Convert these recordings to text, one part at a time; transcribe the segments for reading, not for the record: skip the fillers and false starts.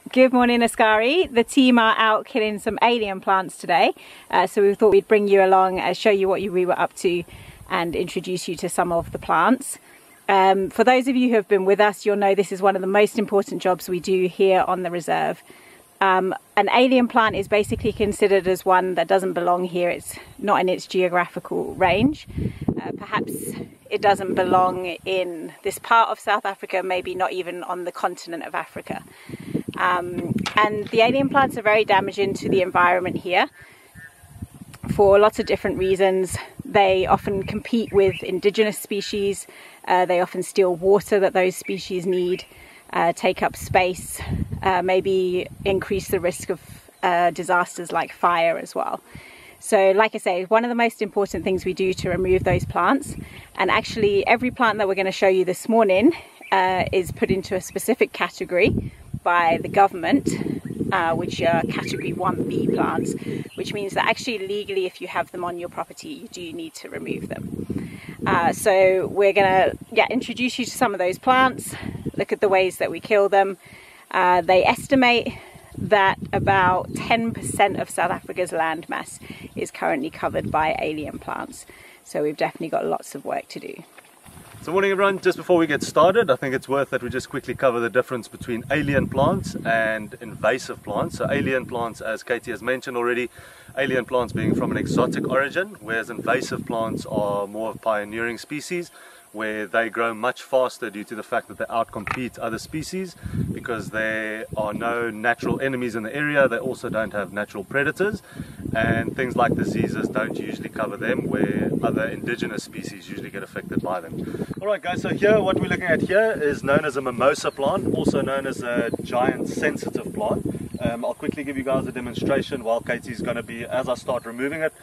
Good morning, Askari. The team are out killing some alien plants today, so we thought we'd bring you along and show you what we were up to and introduce you to some of the plants. For those of you who have been with us, you'll know this is one of the most important jobs we do here on the reserve. An alien plant is basically considered as one that doesn't belong here. It's not in its geographical range. Perhaps it doesn't belong in this part of South Africa, maybe not even on the continent of Africa. And the alien plants are very damaging to the environment here for lots of different reasons. They often compete with indigenous species. They often steal water that those species need, take up space, maybe increase the risk of disasters like fire as well. So like I say, one of the most important things we do to remove those plants, and actually every plant that we're going to show you this morning is put into a specific category by the government, which are category 1B plants, which means that actually legally if you have them on your property you do need to remove them. So we're going to introduce you to some of those plants, look at the ways that we kill them. They estimate that about 10% of South Africa's land mass is currently covered by alien plants. So we've definitely got lots of work to do. So morning everyone, just before we get started, I think it's worth that we just quickly cover the difference between alien plants and invasive plants. So alien plants, as Katie has mentioned already, alien plants being from an exotic origin, whereas invasive plants are more of pioneering species, where they grow much faster due to the fact that they outcompete other species because there are no natural enemies in the area. They also don't have natural predators, and things like diseases don't usually cover them, where other indigenous species usually get affected by them. Alright guys, so here what we're looking at here is known as a mimosa plant, also known as a giant sensitive plant. I'll quickly give you guys a demonstration while Katie's going to be, as I start removing it,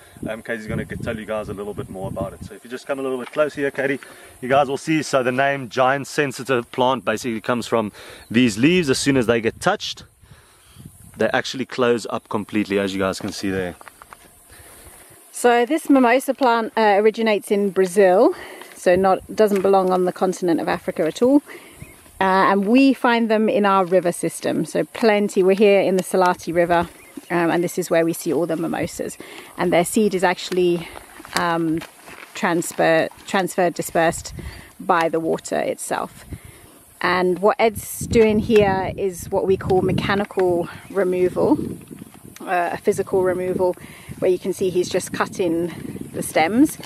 Katie's going to tell you guys a little bit more about it. So if you just come a little bit close here, Katie, you guys will see, so the name giant sensitive plant basically comes from these leaves. As soon as they get touched, they actually close up completely, as you guys can see there. So this mimosa plant originates in Brazil, so doesn't belong on the continent of Africa at all. And we find them in our river system, so plenty. We're here in the Salati River, and this is where we see all the mimosas. And their seed is actually transferred, dispersed by the water itself. And what Ed's doing here is what we call mechanical removal, a physical removal, where you can see he's just cutting the stems.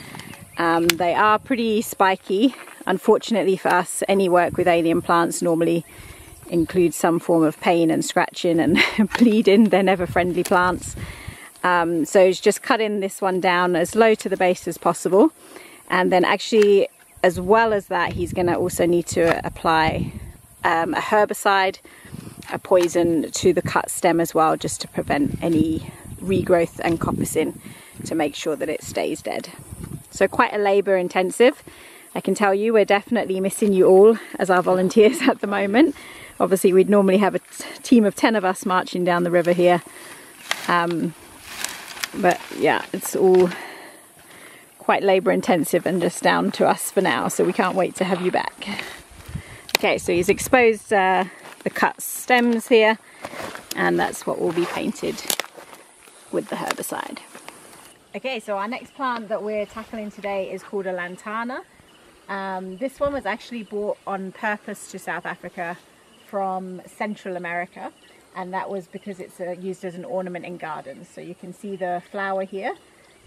They are pretty spiky. Unfortunately for us, any work with alien plants normally includes some form of pain and scratching and bleeding. They're never friendly plants. So he's just cutting this one down as low to the base as possible. And then actually, as well as that, he's going to also need to apply a herbicide, a poison to the cut stem as well, just to prevent any regrowth and coppicing, to make sure that it stays dead. So quite a labour intensive. I can tell you we're definitely missing you all as our volunteers at the moment. Obviously we'd normally have a team of 10 of us marching down the river here. But yeah, it's all quite labour intensive and just down to us for now, so we can't wait to have you back. Okay, so he's exposed the cut stems here, and that's what will be painted with the herbicide. Okay, so our next plant that we're tackling today is called a lantana. This one was actually brought on purpose to South Africa from Central America, and that was because it's used as an ornament in gardens. So you can see the flower here,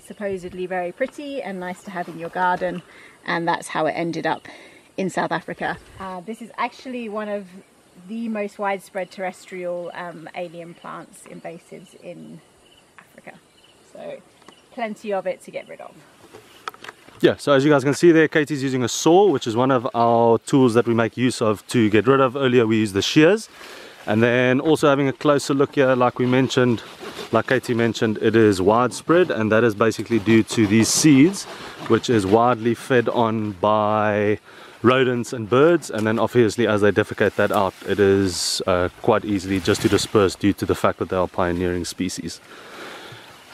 supposedly very pretty and nice to have in your garden, and that's how it ended up in South Africa. This is actually one of the most widespread terrestrial alien plants, invasives in Africa. So plenty of it to get rid of. Yeah, so as you guys can see there, Katie's using a saw, which is one of our tools that we make use of to get rid of. Earlier we used the shears, and then also having a closer look here, like we mentioned, like Katie mentioned, it is widespread, and that is basically due to these seeds, which is widely fed on by rodents and birds, and then obviously as they defecate that out, it is quite easily just to disperse due to the fact that they are pioneering species.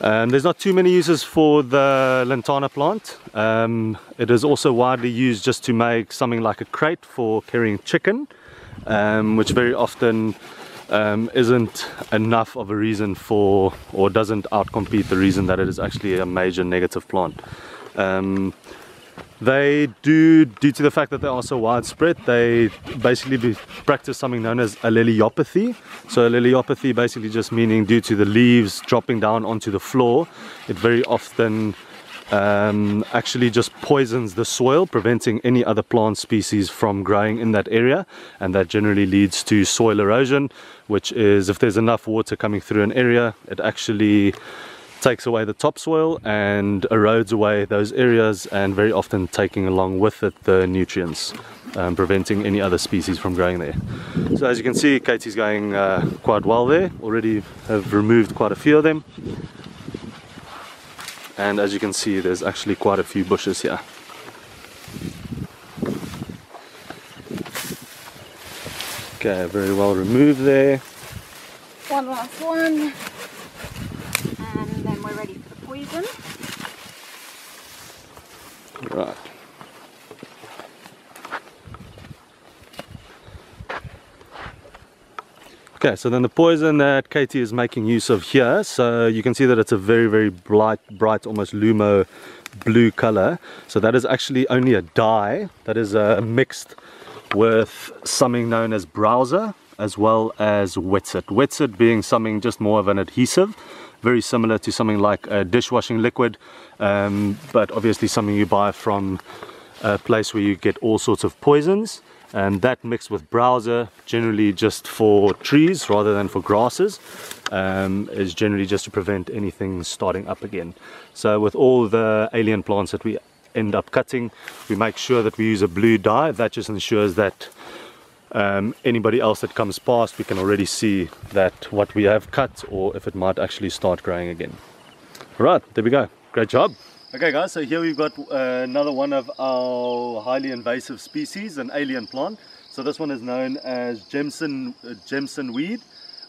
There's not too many uses for the lantana plant. It is also widely used just to make something like a crate for carrying chicken, which very often isn't enough of a reason for, or doesn't outcompete the reason that it is actually a major negative plant. They do, due to the fact that they are so widespread, they basically practice something known as alleliopathy. So alleliopathy basically just meaning due to the leaves dropping down onto the floor, it very often actually just poisons the soil, preventing any other plant species from growing in that area, and that generally leads to soil erosion, which is, if there's enough water coming through an area, it actually takes away the topsoil and erodes away those areas, and very often taking along with it the nutrients, preventing any other species from growing there. So as you can see, Katie's going quite well there. Already have removed quite a few of them, and as you can see, there's actually quite a few bushes here. Okay, very well removed there. One last one. And then we're ready for the poison. Right. Okay, so then the poison that Katie is making use of here, so you can see that it's a very, very bright, almost lumo blue color. So that is actually only a dye that is mixed with something known as browser, as well as wetsit. Wetsit being something just more of an adhesive, very similar to something like a dishwashing liquid, but obviously something you buy from a place where you get all sorts of poisons. And that mixed with browser, generally just for trees rather than for grasses, is generally just to prevent anything starting up again. So with all the alien plants that we end up cutting, we make sure that we use a blue dye. That just ensures that anybody else that comes past, we can already see that what we have cut, or if it might actually start growing again. Alright, there we go. Great job. Okay guys, so here we've got another one of our highly invasive species, an alien plant. So this one is known as Jemson weed,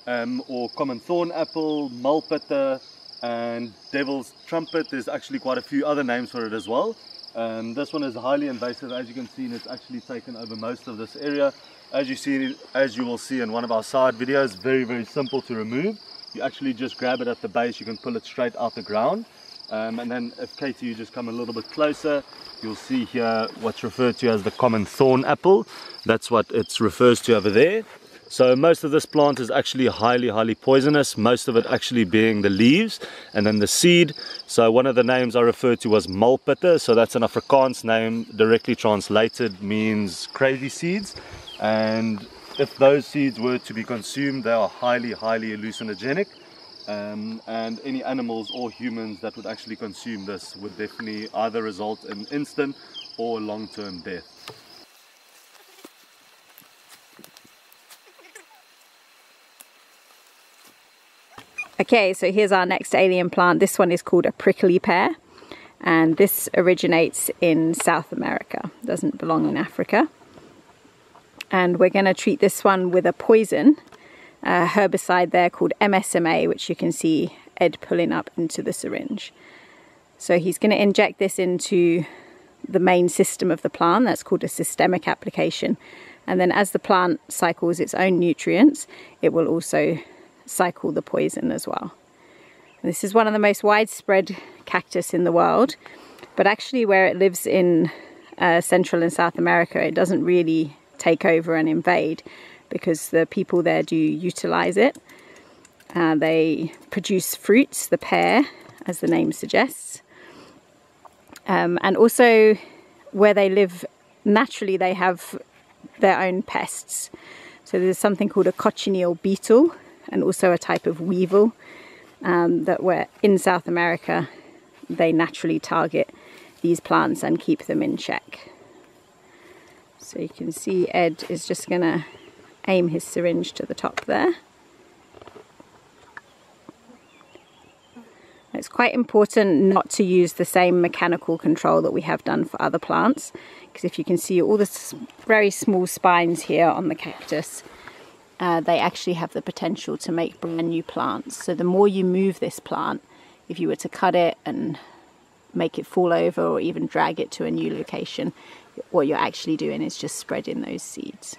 or common thorn apple, mulpeter, and devil's trumpet. There's actually quite a few other names for it as well. This one is highly invasive. As you can see, it's actually taken over most of this area. As you will see in one of our side videos, very, very simple to remove. You actually just grab it at the base, you can pull it straight out the ground. And then if Katie, you just come a little bit closer, you'll see here what's referred to as the common thorn apple. That's what it refers to over there. So most of this plant is actually highly, highly poisonous, most of it actually being the leaves and then the seed. So one of the names I referred to was mulpeter, so that's an Afrikaans name, directly translated means crazy seeds. And if those seeds were to be consumed, they are highly, highly hallucinogenic. And any animals or humans that would actually consume this would definitely either result in instant or long-term death. Okay, so here's our next alien plant. This one is called a prickly pear, and this originates in South America, doesn't belong in Africa. And we're going to treat this one with a poison herbicide there called MSMA, which you can see Ed pulling up into the syringe. So he's going to inject this into the main system of the plant. That's called a systemic application. And then as the plant cycles its own nutrients, it will also cycle the poison as well. This is one of the most widespread cactus in the world, but actually where it lives in Central and South America, it doesn't really take over and invade, because the people there do utilize it. They produce fruits, the pear, as the name suggests. And also where they live naturally, they have their own pests. So there's something called a cochineal beetle, and also a type of weevil that were in South America, they naturally target these plants and keep them in check. So you can see Ed is just going to aim his syringe to the top there. It's quite important not to use the same mechanical control that we have done for other plants, because if you can see all the very small spines here on the cactus, they actually have the potential to make brand new plants. So the more you move this plant, if you were to cut it and make it fall over or even drag it to a new location, what you're actually doing is just spreading those seeds.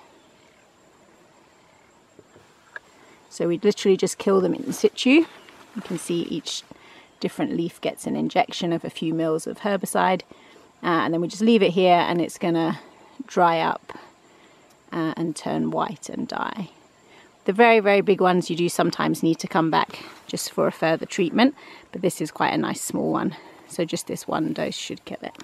So we literally just kill them in situ. You can see each different leaf gets an injection of a few mils of herbicide, and then we just leave it here and it's gonna dry up and turn white and die. The very, very big ones you do sometimes need to come back just for a further treatment, but this is quite a nice small one, so just this one dose should kill it.